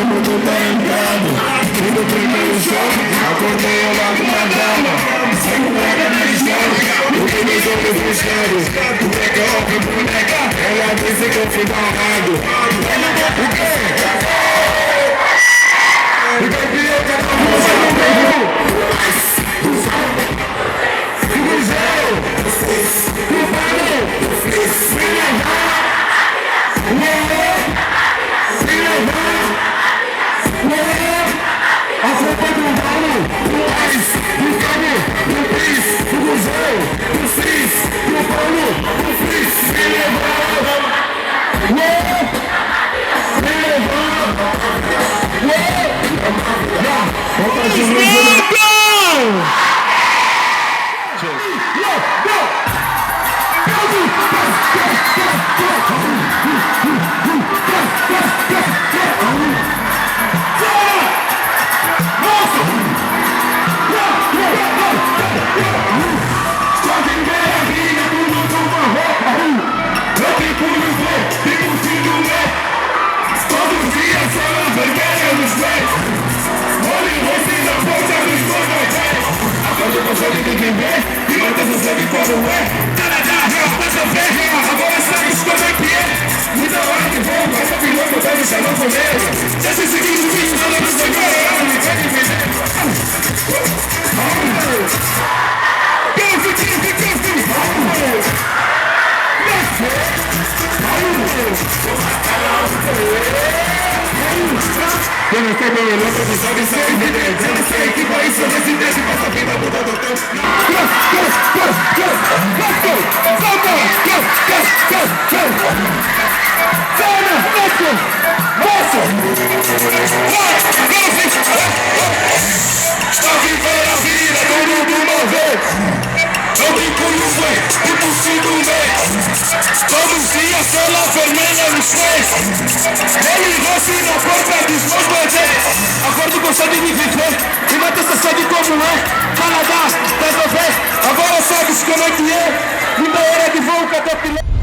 mundo tá entrando. E no primeiro choque, acordei ao lado da grama. Sai com a minha história, o que meus olhos buscando. Boneca, óbvio, boneca, ela disse que eu fui barrado. O quê? O que eu queria que era você no meio? O museu, o barulho, me levar. A culpa do Paulo, do Ais, do Cabo, do Pris, do Museu, do Cis, do Paulo, do Fris, me levou! Me eu não sei bem, eu não sei se isso é evidente. Eu não sei que país sou residente, mas a vida muda do tempo. Está vivendo a vida, tudo de uma vez. Eu brinco no way, tipo 5 meses. Todos os dias, sola vermelha nos pés. Ele rosto na porta dos meus bebês. Acordo com sede de viver e mata essa sede como é. Canadá, resolver, agora sabes como é que é. Ainda hora de voo, até piloto.